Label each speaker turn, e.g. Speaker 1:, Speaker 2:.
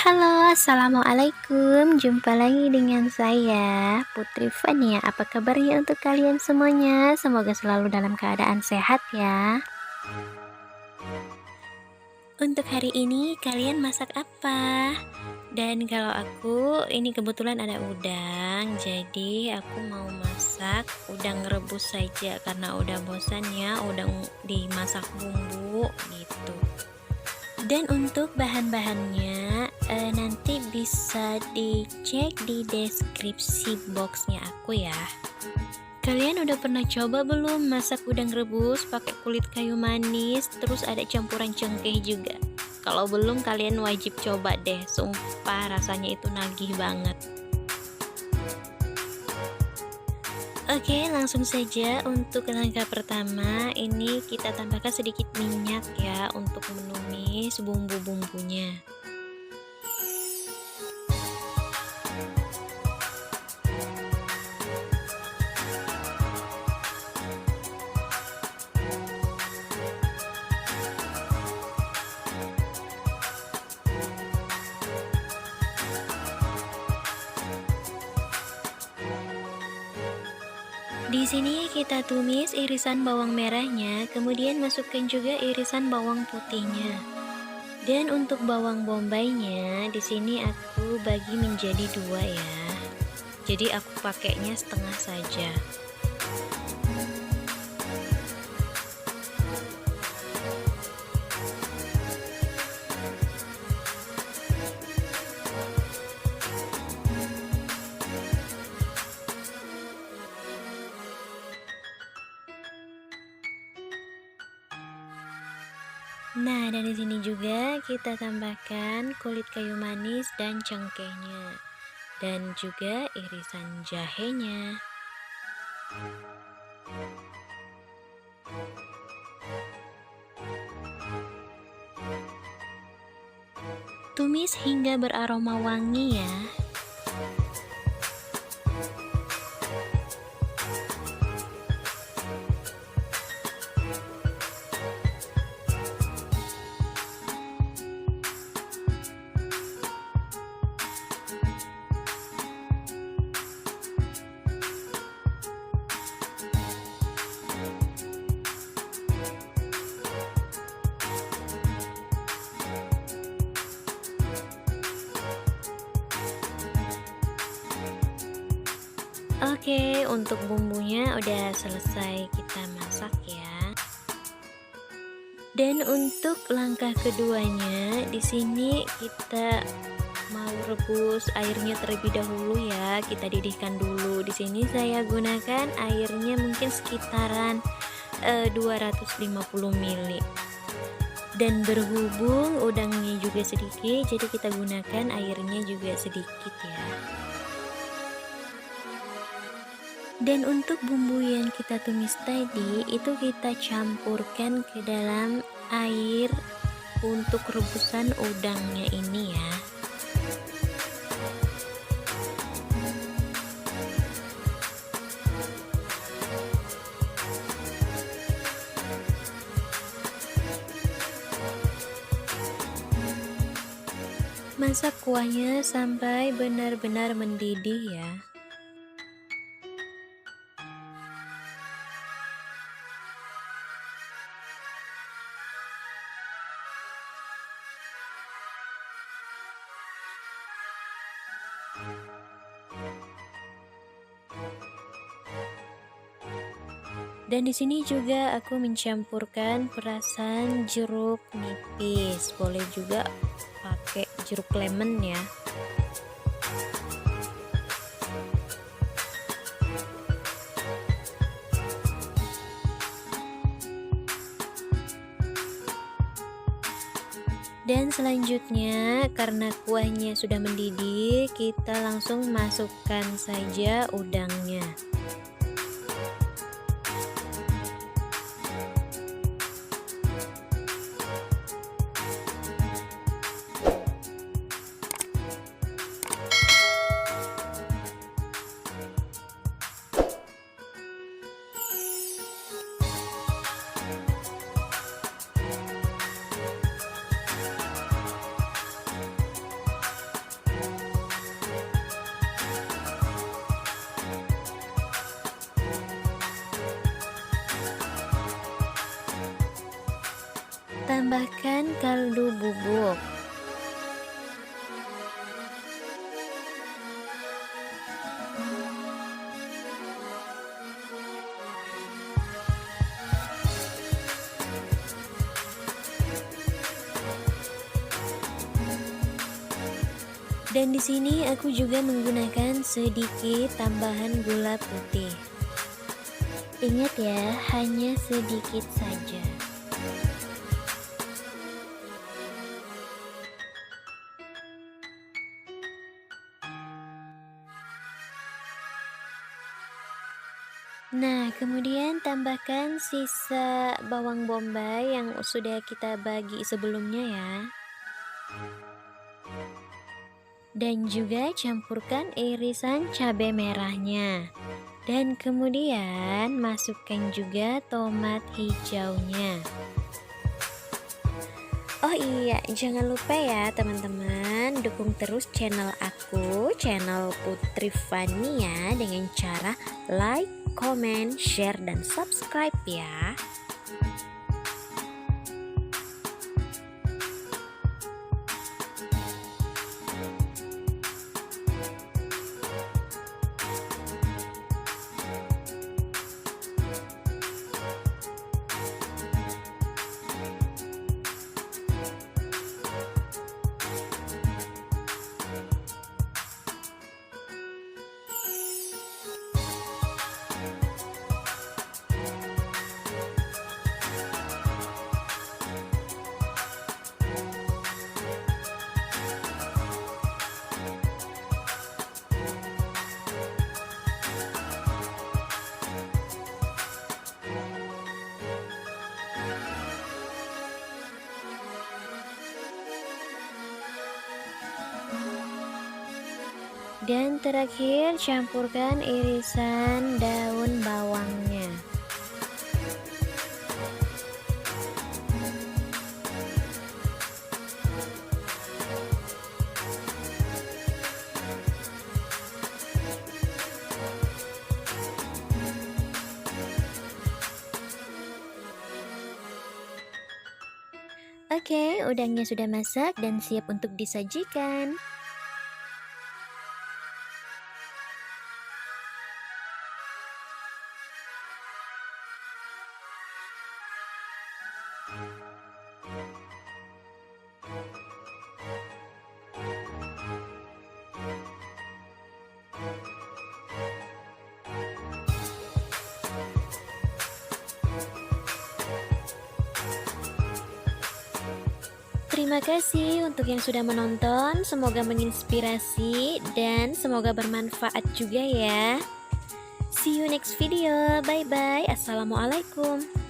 Speaker 1: Halo, assalamualaikum. Jumpa lagi dengan saya, Putri Fania. Apa kabarnya untuk kalian semuanya? Semoga selalu dalam keadaan sehat ya. Untuk hari ini, kalian masak apa? Dan kalau aku, ini kebetulan ada udang, jadi aku mau masak udang rebus saja karena udah bosan ya udang dimasak bumbu gitu. Dan untuk bahan-bahannya nanti bisa dicek di deskripsi boxnya aku ya. Kalian udah pernah coba belum masak udang rebus pakai kulit kayu manis terus ada campuran cengkeh juga? Kalau belum kalian wajib coba deh, sumpah rasanya itu nagih banget. Oke, langsung saja untuk langkah pertama, ini kita tambahkan sedikit minyak ya untuk menumis bumbu-bumbunya. Di sini kita tumis irisan bawang merahnya, kemudian masukkan juga irisan bawang putihnya. Dan untuk bawang bombaynya, di sini aku bagi menjadi dua ya. Jadi aku pakainya setengah saja. Nah, dan di sini juga kita tambahkan kulit kayu manis dan cengkehnya, dan juga irisan jahenya. Tumis hingga beraroma wangi ya. Oke, untuk bumbunya udah selesai kita masak ya. Dan untuk langkah keduanya, di sini kita mau rebus airnya terlebih dahulu ya. Kita didihkan dulu. Di sini saya gunakan airnya mungkin sekitaran 250 ml. Dan berhubung udangnya juga sedikit, jadi kita gunakan airnya juga sedikit ya. Dan untuk bumbu yang kita tumis tadi, itu kita campurkan ke dalam air untuk rebusan udangnya ini ya. Masak kuahnya sampai benar-benar mendidih ya. Dan di sini juga aku mencampurkan perasan jeruk nipis. Boleh juga pakai jeruk lemon ya. Dan selanjutnya karena kuahnya sudah mendidih, kita langsung masukkan saja udangnya. Tambahkan kaldu bubuk. Dan di sini aku juga menggunakan sedikit tambahan gula putih. Ingat ya, hanya sedikit saja. Nah, kemudian tambahkan sisa bawang bombay yang sudah kita bagi sebelumnya ya. Dan juga campurkan irisan cabai merahnya. Dan kemudian masukkan juga tomat hijaunya. Oh iya, jangan lupa ya teman-teman, dukung terus channel aku, channel Putri Fania, dengan cara like, comment, share, dan subscribe ya. Dan terakhir campurkan irisan daun bawangnya. Oke, udangnya sudah masak dan siap untuk disajikan. Terima kasih untuk yang sudah menonton, semoga menginspirasi dan semoga bermanfaat juga ya. See you next video, bye bye, assalamualaikum.